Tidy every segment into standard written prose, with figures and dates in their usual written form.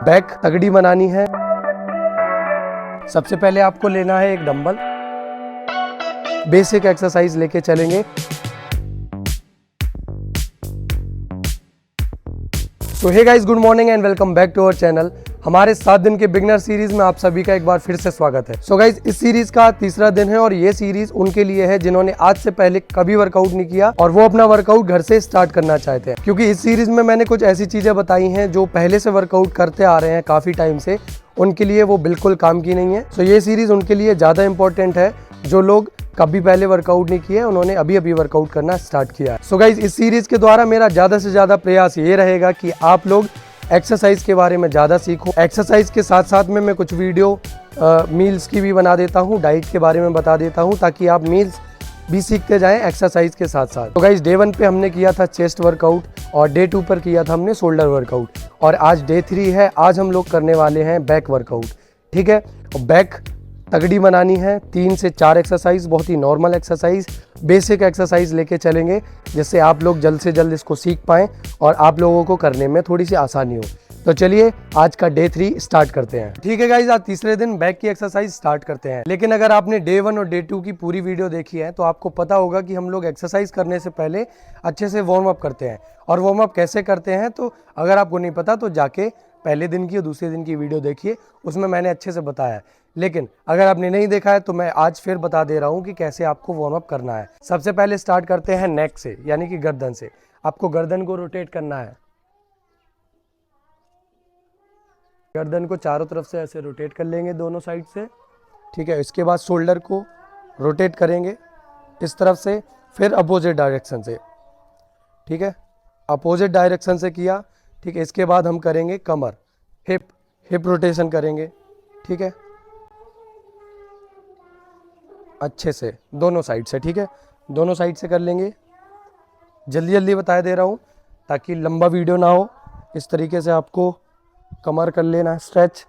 Back तगड़ी बनानी है। सबसे पहले आपको लेना है एक डंबल, बेसिक एक्सरसाइज लेके चलेंगे। So hey guys, good morning and welcome back to our channel. हमारे 7 दिन के बिगनर सीरीज में आप सभी का एक बार फिर से स्वागत है। सो गाइस, इस सीरीज का तीसरा दिन है और ये सीरीज उनके लिए है जिन्होंने आज से पहले कभी वर्कआउट नहीं किया और वो अपना वर्कआउट घर से स्टार्ट करना चाहते हैं, क्योंकि इस सीरीज में मैंने कुछ ऐसी चीजें बताई हैं जो पहले से वर्कआउट करते आ रहे हैं काफी टाइम से, उनके लिए वो बिल्कुल काम की नहीं है। सो ये सीरीज उनके लिए ज्यादा इंपॉर्टेंट है जो लोग कभी पहले वर्कआउट नहीं किए, उन्होंने अभी अभी वर्कआउट करना स्टार्ट किया है। सो गाइज, इस सीरीज के द्वारा मेरा ज्यादा से ज्यादा प्रयास ये रहेगा कि आप लोग एक्सरसाइज के बारे में ज़्यादा सीखो। एक्सरसाइज के साथ साथ में मैं कुछ वीडियो मील्स की भी बना देता हूँ, डाइट के बारे में बता देता हूँ, ताकि आप मील्स भी सीखते जाएं एक्सरसाइज के साथ साथ। तो गाइज, डे 1 पे हमने किया था चेस्ट वर्कआउट और डे 2 पर किया था हमने शोल्डर वर्कआउट और आज डे 3 है। आज हम लोग करने वाले हैं बैक वर्कआउट। ठीक है, और बैक तगड़ी बनानी है। 3 से 4 एक्सरसाइज, बहुत ही नॉर्मल एक्सरसाइज, बेसिक एक्सरसाइज लेके चलेंगे जिससे आप लोग जल्द से जल्द इसको सीख पाएँ और आप लोगों को करने में थोड़ी सी आसानी हो। तो चलिए आज का डे 3 स्टार्ट करते हैं। ठीक है गाइज, आज तीसरे दिन बैक की एक्सरसाइज स्टार्ट करते हैं। लेकिन अगर आपने डे 1 और डे 2 की पूरी वीडियो देखी है तो आपको पता होगा कि हम लोग एक्सरसाइज करने से पहले अच्छे से वार्म अप करते हैं। और वार्म अप कैसे करते हैं, तो अगर आपको नहीं पता तो जाके पहले दिन की और दूसरे दिन की वीडियो देखिए, उसमें मैंने अच्छे से बताया है। लेकिन अगर आपने नहीं देखा है तो मैं आज फिर बता दे रहा हूँ कि कैसे आपको वार्म अप करना है। सबसे पहले स्टार्ट करते हैं नेक से, यानी कि गर्दन से। आपको गर्दन को रोटेट करना है। गर्दन को चारों तरफ से ऐसे रोटेट कर लेंगे दोनों साइड से। ठीक है, इसके बाद शोल्डर को रोटेट करेंगे इस तरफ से, फिर अपोजिट डायरेक्शन से। ठीक है, अपोजिट डायरेक्शन से किया। ठीक है, इसके बाद हम करेंगे कमर, हिप रोटेशन करेंगे। ठीक है, अच्छे से दोनों साइड से। ठीक है, दोनों साइड से कर लेंगे। जल्दी जल्दी बता दे रहा हूँ ताकि लंबा वीडियो ना हो। इस तरीके से आपको कमर कर लेना है स्ट्रेच।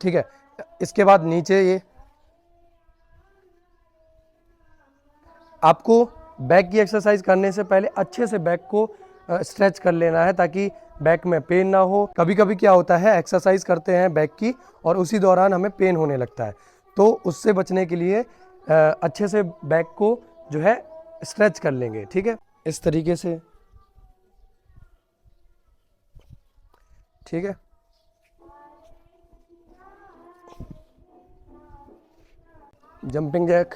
ठीक है, इसके बाद नीचे ये आपको बैक की एक्सरसाइज करने से पहले अच्छे से बैक को स्ट्रेच कर लेना है ताकि बैक में पेन ना हो। कभी कभी क्या होता है, एक्सरसाइज करते हैं बैक की और उसी दौरान हमें पेन होने लगता है, तो उससे बचने के लिए अच्छे से बैक को जो है स्ट्रेच कर लेंगे। ठीक है, इस तरीके से। ठीक है, जंपिंग जैक।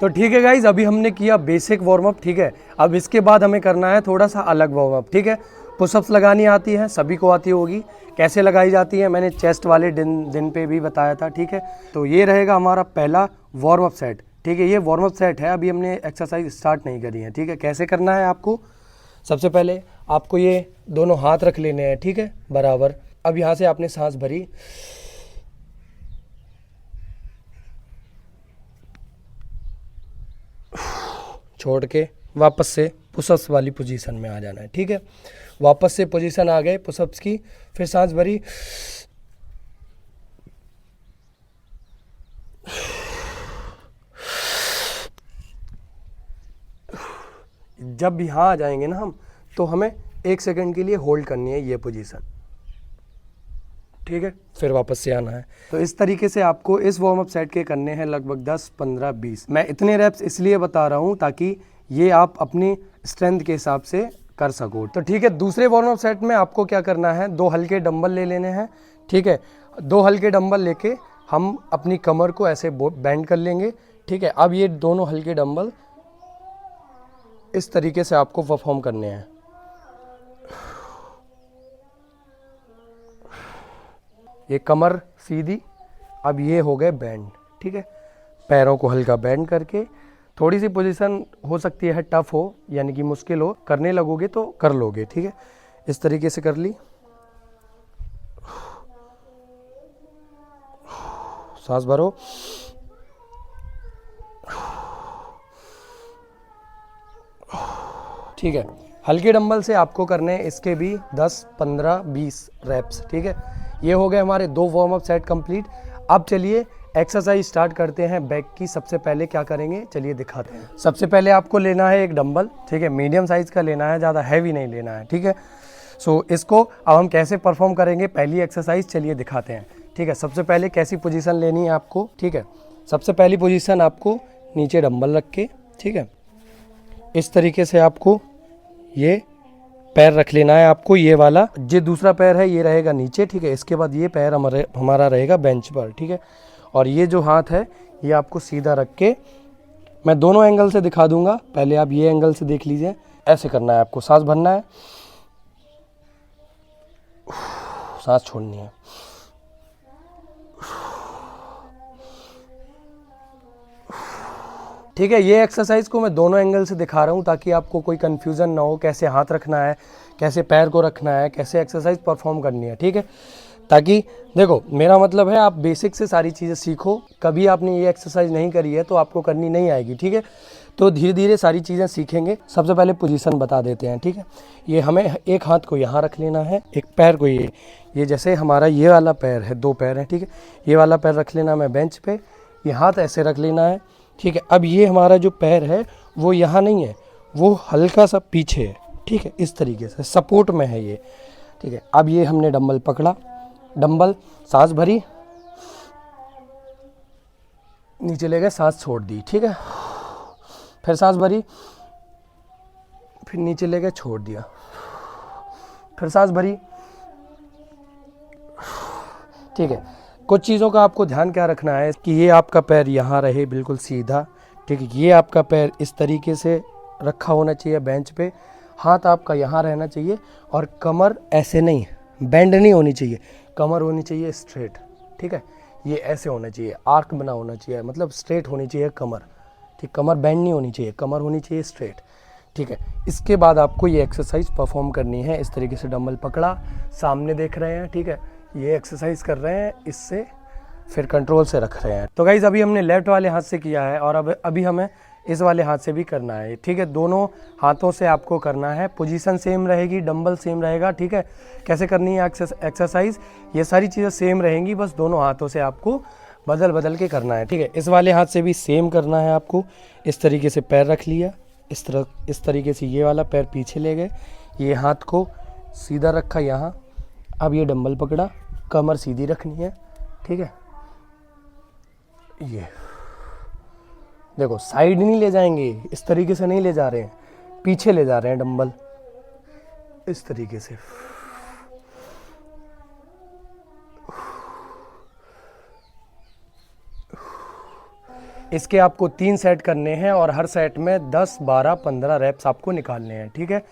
तो ठीक है गाइज, अभी हमने किया बेसिक वार्म अप। ठीक है, अब इसके बाद हमें करना है थोड़ा सा अलग वार्म अप। ठीक है, पुशअप्स लगानी आती है, सभी को आती होगी। कैसे लगाई जाती है मैंने चेस्ट वाले दिन पे भी बताया था। ठीक है, तो ये रहेगा हमारा पहला वार्म अप सेट। ठीक है, ये वार्म अप सेट है, अभी हमने एक्सरसाइज स्टार्ट नहीं करी है। ठीक है, कैसे करना है आपको, सबसे पहले आपको ये दोनों हाथ रख लेने हैं। ठीक है, बराबर। अब यहाँ से आपने सांस भरी, छोड़ के वापस से पुशअप्स वाली पोजीशन में आ जाना है। ठीक है, वापस से पोजीशन आ गए पुशअप्स की, फिर सांस भरी, जब यहाँ आ जाएंगे ना हम, तो हमें 1 सेकंड के लिए होल्ड करनी है ये पोजीशन। ठीक है, फिर वापस से आना है। तो इस तरीके से आपको इस वार्म अप सेट के करने हैं लगभग 10, 15, 20। मैं इतने रेप्स इसलिए बता रहा हूँ ताकि ये आप अपनी स्ट्रेंथ के हिसाब से कर सको। तो ठीक है, दूसरे वार्म अप सेट में आपको क्या करना है, 2 हल्के डंबल ले लेने हैं। ठीक है, 2 हल्के डंबल लेके हम अपनी कमर को ऐसे बेंड कर लेंगे। ठीक है, अब ये दोनों हल्के डंबल इस तरीके से आपको परफॉर्म करने हैं। ये कमर सीधी, अब ये हो गए बैंड। ठीक है, पैरों को हल्का बैंड करके, थोड़ी सी पोजीशन हो सकती है टफ हो, यानी कि मुश्किल हो, करने लगोगे तो कर लोगे। ठीक है, इस तरीके से कर ली, सांस भरो, ठीक है। हल्के डंबल से आपको करने इसके भी 10, 15, 20 रेप्स। ठीक है, ये हो गए हमारे 2 वार्म अप सेट कंप्लीट। अब चलिए एक्सरसाइज स्टार्ट करते हैं बैक की। सबसे पहले क्या करेंगे चलिए दिखाते हैं। सबसे पहले आपको लेना है एक डंबल, ठीक है, मीडियम साइज़ का लेना है, ज़्यादा हैवी नहीं लेना है, ठीक है। सो इसको अब हम कैसे परफॉर्म करेंगे, पहली एक्सरसाइज चलिए दिखाते हैं, ठीक है। सबसे पहले कैसी पोजीशन लेनी है आपको, ठीक है। सबसे पहली पोजीशन आपको नीचे डंबल रख के, ठीक है, इस तरीके से आपको ये पैर रख लेना है आपको, ये वाला जो दूसरा पैर है ये रहेगा नीचे, ठीक है। इसके बाद ये पैर हमारा रहेगा बेंच पर, ठीक है। और ये जो हाथ है ये आपको सीधा रख के, मैं दोनों एंगल से दिखा दूंगा, पहले आप ये एंगल से देख लीजिए। ऐसे करना है आपको, सांस भरना है, सांस छोड़नी है। ठीक है, ये एक्सरसाइज को मैं दोनों एंगल से दिखा रहा हूँ ताकि आपको कोई कंफ्यूजन ना हो, कैसे हाथ रखना है, कैसे पैर को रखना है, कैसे एक्सरसाइज परफॉर्म करनी है, ठीक है। ताकि देखो मेरा मतलब है आप बेसिक से सारी चीज़ें सीखो। कभी आपने ये एक्सरसाइज नहीं करी है तो आपको करनी नहीं आएगी, ठीक है। तो धीरे धीरे सारी चीज़ें सीखेंगे। सबसे पहले पोजीशन बता देते हैं, ठीक है। ये हमें एक हाथ को यहाँ रख लेना है, एक पैर को ये जैसे हमारा ये वाला पैर है, दो पैर है, ठीक है। ये वाला पैर रख लेना है बेंच पे, ये हाथ ऐसे रख लेना है, ठीक है। अब ये हमारा जो पैर है वो यहाँ नहीं है, वो हल्का सा पीछे है, ठीक है, इस तरीके से सपोर्ट में है ये, ठीक है। अब ये हमने डंबल पकड़ा, डंबल सांस भरी, नीचे ले गए, सांस छोड़ दी, ठीक है। फिर सांस भरी, फिर नीचे ले गए, छोड़ दिया, फिर सांस भरी, ठीक है। कुछ चीज़ों का आपको ध्यान क्या रखना है कि ये आपका पैर यहाँ रहे बिल्कुल सीधा, ठीक है। ये आपका पैर इस तरीके से रखा होना चाहिए बेंच पे, हाथ आपका यहाँ रहना चाहिए और कमर ऐसे नहीं, बेंड नहीं होनी चाहिए, कमर होनी चाहिए स्ट्रेट, ठीक है। ये ऐसे होना चाहिए, आर्क बना होना चाहिए, मतलब स्ट्रेट होनी चाहिए कमर, ठीक। कमर बेंड नहीं होनी चाहिए, कमर होनी चाहिए स्ट्रेट, ठीक है। इसके बाद आपको ये एक्सरसाइज परफॉर्म करनी है। इस तरीके से डंबल पकड़ा, सामने देख रहे हैं, ठीक है, ये एक्सरसाइज कर रहे हैं, इससे फिर कंट्रोल से रख रहे हैं। तो गाइज अभी हमने लेफ्ट वाले हाथ से किया है और अब अभी हमें इस वाले हाथ से भी करना है, ठीक है। दोनों हाथों से आपको करना है, पोजीशन सेम रहेगी, डंबल सेम रहेगा, ठीक है। कैसे करनी है एक्सरसाइज, ये सारी चीज़ें सेम रहेंगी, बस दोनों हाथों से आपको बदल बदल के करना है, ठीक है। इस वाले हाथ से भी सेम करना है आपको। इस तरीके से पैर रख लिया, इस तरीके से ये वाला पैर पीछे ले गए, ये हाथ को सीधा रखा यहाँ, अब ये डंबल पकड़ा, कमर सीधी रखनी है, ठीक है। ये देखो साइड नहीं ले जाएंगे, इस तरीके से नहीं ले जा रहे हैं, पीछे ले जा रहे हैं डंबल, इस तरीके से। इसके आपको 3 सेट करने हैं और हर सेट में 10, 12, 15 रैप्स आपको निकालने हैं, ठीक है।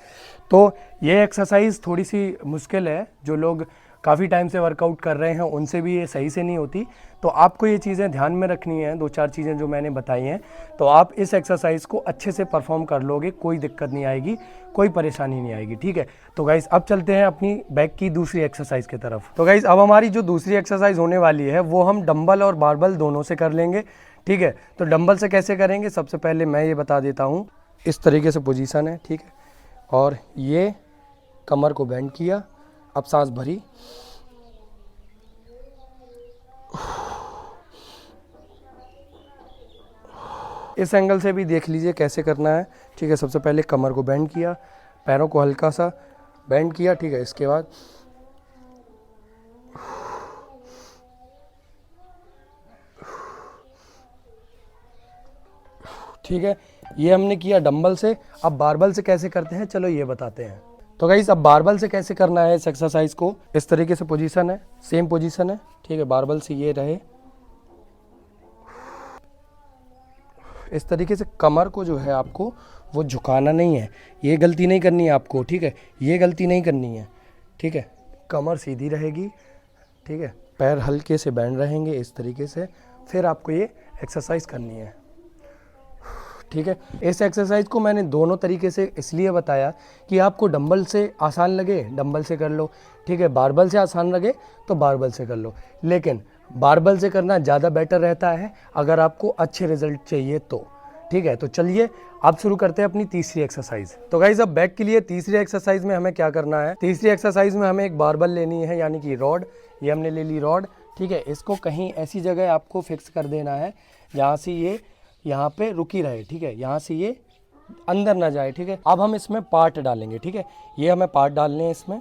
तो ये एक्सरसाइज थोड़ी सी मुश्किल है, जो लोग काफ़ी टाइम से वर्कआउट कर रहे हैं उनसे भी ये सही से नहीं होती। तो आपको ये चीज़ें ध्यान में रखनी है, 2-4 चीज़ें जो मैंने बताई हैं, तो आप इस एक्सरसाइज को अच्छे से परफॉर्म कर लोगे, कोई दिक्कत नहीं आएगी, कोई परेशानी नहीं आएगी, ठीक है। तो गाइज़ अब चलते हैं अपनी बैक की दूसरी एक्सरसाइज की तरफ। तो गाइज़ अब हमारी जो दूसरी एक्सरसाइज होने वाली है वो हम डंबल और बारबल दोनों से कर लेंगे, ठीक है। तो डंबल से कैसे करेंगे, सबसे पहले मैं ये बता देता हूँ। इस तरीके से पोजीशन है, ठीक है, और ये कमर को बेंड किया, अब सांस भरी, इस एंगल से भी देख लीजिए कैसे करना है, ठीक है। सबसे पहले कमर को बेंड किया, पैरों को हल्का सा बेंड किया, ठीक है। इसके बाद ठीक है, ये हमने किया डंबल से। अब बारबल से कैसे करते हैं चलो ये बताते हैं। तो गाइस अब बारबल से कैसे करना है इस एक्सरसाइज को, इस तरीके से पोजीशन है, सेम पोजीशन है, ठीक है। बारबल से ये रहे, इस तरीके से कमर को जो है आपको वो झुकाना नहीं है, ये गलती नहीं करनी है आपको, ठीक है। ये गलती नहीं करनी है, ठीक है। कमर सीधी रहेगी, ठीक है, पैर हल्के से बैंड रहेंगे इस तरीके से, फिर आपको ये एक्सरसाइज करनी है, ठीक है। इस एक्सरसाइज को मैंने दोनों तरीके से इसलिए बताया कि आपको डंबल से आसान लगे डंबल से कर लो, ठीक है। बारबल से आसान लगे तो बारबल से कर लो, लेकिन बारबल से करना ज़्यादा बेटर रहता है अगर आपको अच्छे रिजल्ट चाहिए तो, ठीक है। तो चलिए अब शुरू करते हैं अपनी तीसरी एक्सरसाइज। तो गाइस अब बैक के लिए तीसरी एक्सरसाइज में हमें क्या करना है, तीसरी एक्सरसाइज में हमें एक बारबल लेनी है, यानी कि रॉड, ये हमने ले ली रॉड, ठीक है। इसको कहीं ऐसी जगह आपको फिक्स कर देना है जहाँ से ये यहाँ पे रुकी रहे, ठीक है, यहाँ से ये अंदर ना जाए, ठीक है। अब हम इसमें पार्ट डालेंगे, ठीक है, ये हमें पार्ट डालने हैं इसमें।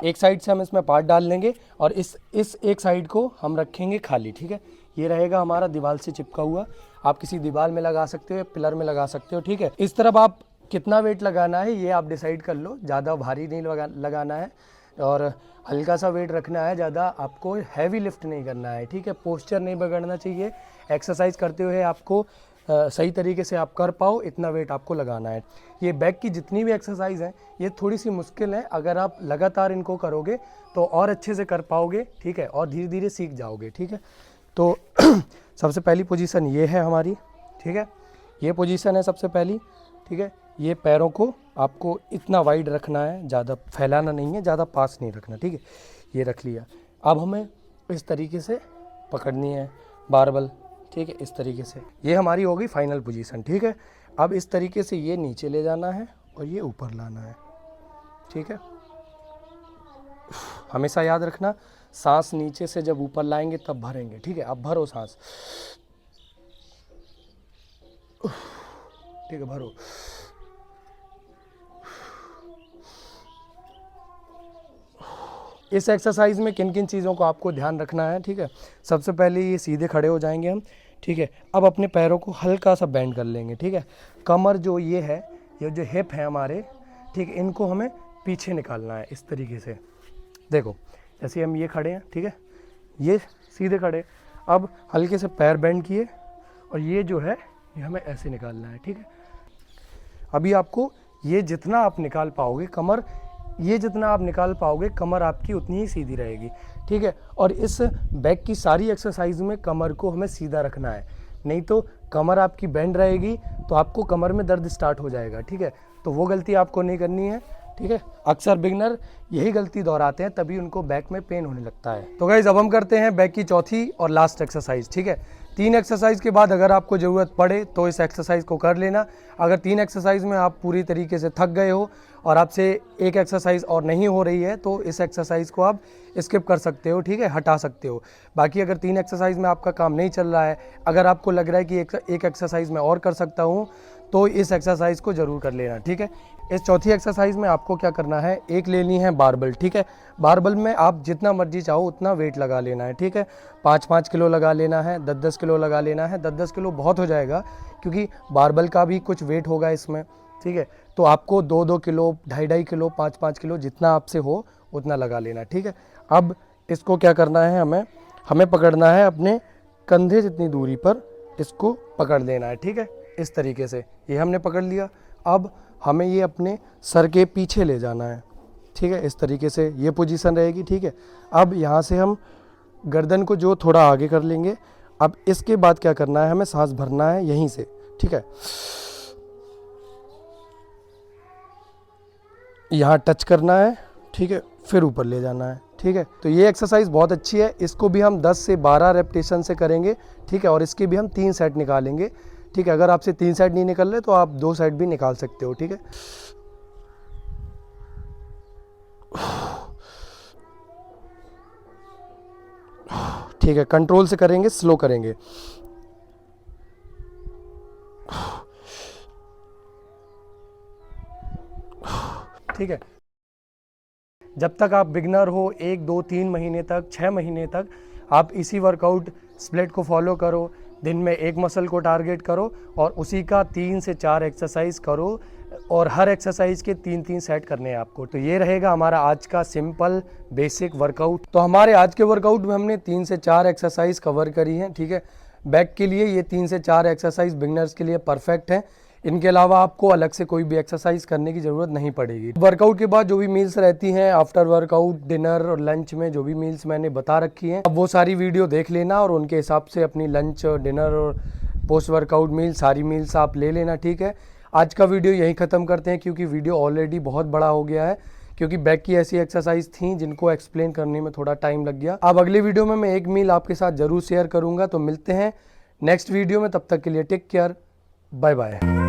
एक साइड से हम इसमें पार्ट डाल लेंगे और इस एक साइड को हम रखेंगे खाली, ठीक है। ये रहेगा हमारा दीवार से चिपका हुआ, आप किसी दीवार में लगा सकते हो, पिलर में लगा सकते हो, ठीक है। इस तरफ आप कितना वेट लगाना है ये आप डिसाइड कर लो, ज़्यादा भारी नहीं लगाना है और हल्का सा वेट रखना है, ज़्यादा आपको हैवी लिफ्ट नहीं करना है, ठीक है। पोस्चर नहीं बिगड़ना चाहिए, एक्सरसाइज करते हुए आपको सही तरीके से आप कर पाओ, इतना वेट आपको लगाना है। ये बैक की जितनी भी एक्सरसाइज है ये थोड़ी सी मुश्किल है, अगर आप लगातार इनको करोगे तो और अच्छे से कर पाओगे, ठीक है, और धीरे धीरे सीख जाओगे, ठीक है। तो सबसे पहली पोजीशन ये है हमारी, ठीक है, ये पोजीशन है सबसे पहली, ठीक है। ये पैरों को आपको इतना वाइड रखना है, ज़्यादा फैलाना नहीं है, ज़्यादा पास नहीं रखना, ठीक है। ये रख लिया। अब हमें इस तरीके से पकड़नी है बारबल, ठीक है, इस तरीके से। ये हमारी हो गई फाइनल पोजीशन, ठीक है। अब इस तरीके से ये नीचे ले जाना है और ये ऊपर लाना है, ठीक है। हमेशा याद रखना सांस नीचे से जब ऊपर लाएंगे तब भरेंगे, ठीक है। अब भरो सांस, ठीक है, भरो। इस एक्सरसाइज में किन किन चीज़ों को आपको ध्यान रखना है, ठीक है। सबसे पहले ये सीधे खड़े हो जाएंगे हम, ठीक है। अब अपने पैरों को हल्का सा बेंड कर लेंगे, ठीक है। कमर जो ये है, ये जो हिप है हमारे, ठीक है, इनको हमें पीछे निकालना है इस तरीके से। देखो जैसे हम ये खड़े हैं, ठीक है, ये सीधे खड़े, अब हल्के से पैर बेंड किए और ये जो है ये हमें ऐसे निकालना है, ठीक है। अभी आपको ये जितना आप निकाल पाओगे कमर, ये जितना आप निकाल पाओगे कमर आपकी उतनी ही सीधी रहेगी, ठीक है। और इस बैक की सारी एक्सरसाइज में कमर को हमें सीधा रखना है, नहीं तो कमर आपकी बेंड रहेगी तो आपको कमर में दर्द स्टार्ट हो जाएगा, ठीक है। तो वो गलती आपको नहीं करनी है, ठीक है। अक्सर बिगनर यही गलती दोहराते हैं, तभी उनको बैक में पेन होने लगता है। तो गाइज अब हम करते हैं बैक की चौथी और लास्ट एक्सरसाइज, ठीक है। 3 एक्सरसाइज के बाद अगर आपको ज़रूरत पड़े तो इस एक्सरसाइज को कर लेना। अगर 3 एक्सरसाइज में आप पूरी तरीके से थक गए हो और आपसे एक एक्सरसाइज और नहीं हो रही है तो इस एक्सरसाइज को आप स्किप कर सकते हो, ठीक है, हटा सकते हो। बाकी अगर 3 एक्सरसाइज में आपका काम नहीं चल रहा है, अगर आपको लग रहा है कि एक एक्सरसाइज में और कर सकता हूँ तो इस एक्सरसाइज को ज़रूर कर लेना, ठीक है। इस चौथी एक्सरसाइज में आपको क्या करना है, एक लेनी है बारबल, ठीक है। बारबल में आप जितना मर्जी चाहो उतना वेट लगा लेना है, ठीक है। 5-5 किलो लगा लेना है, 10-10 किलो लगा लेना है। 10-10 किलो बहुत हो जाएगा क्योंकि बारबल का भी कुछ वेट होगा इसमें, ठीक है। तो आपको 2-2 किलो, 2.5-2.5 किलो, 5-5 किलो जितना आपसे हो उतना लगा लेना, ठीक है। अब इसको क्या करना है, हमें पकड़ना है अपने कंधे जितनी दूरी पर, इसको पकड़ लेना है, ठीक है, इस तरीके से। ये हमने पकड़ लिया। अब हमें ये अपने सर के पीछे ले जाना है, ठीक है, इस तरीके से ये पोजीशन रहेगी, ठीक है। अब यहाँ से हम गर्दन को जो थोड़ा आगे कर लेंगे। अब इसके बाद क्या करना है, हमें सांस भरना है यहीं से, ठीक है, यहाँ टच करना है, ठीक है, फिर ऊपर ले जाना है, ठीक है। तो ये एक्सरसाइज बहुत अच्छी है, इसको भी हम 10 से 12 रेपिटेशन से करेंगे, ठीक है। और इसके भी हम 3 सेट निकालेंगे, ठीक है। अगर आपसे 3 सेट नहीं निकल रहे तो आप 2 सेट भी निकाल सकते हो, ठीक है। ठीक है, कंट्रोल से करेंगे, स्लो करेंगे। ठीक है, जब तक आप बिगनर हो 1, 2, 3 महीने तक, 6 महीने तक आप इसी वर्कआउट स्प्लिट को फॉलो करो। दिन में एक मसल को टारगेट करो और उसी का 3 से 4 एक्सरसाइज करो और हर एक्सरसाइज के 3-3 सेट करने हैं आपको। तो ये रहेगा हमारा आज का सिंपल बेसिक वर्कआउट। तो हमारे आज के वर्कआउट में हमने 3 से 4 एक्सरसाइज कवर करी हैं, ठीक है। बैक के लिए ये 3 से 4 एक्सरसाइज बिगनर्स के लिए परफेक्ट है। इनके अलावा आपको अलग से कोई भी एक्सरसाइज करने की ज़रूरत नहीं पड़ेगी। वर्कआउट के बाद जो भी मील्स रहती हैं, आफ्टर वर्कआउट, डिनर और लंच में जो भी मील्स मैंने बता रखी हैं, अब वो सारी वीडियो देख लेना और उनके हिसाब से अपनी लंच, डिनर और पोस्ट वर्कआउट मील सारी मील्स आप ले लेना, ठीक है। आज का वीडियो यहीं ख़त्म करते हैं क्योंकि वीडियो ऑलरेडी बहुत बड़ा हो गया है, क्योंकि बैक की ऐसी एक्सरसाइज थी जिनको एक्सप्लेन करने में थोड़ा टाइम लग गया। अब अगले वीडियो में मैं एक मील आपके साथ ज़रूर शेयर करूँगा। तो मिलते हैं नेक्स्ट वीडियो में, तब तक के लिए टेक केयर, बाय बाय।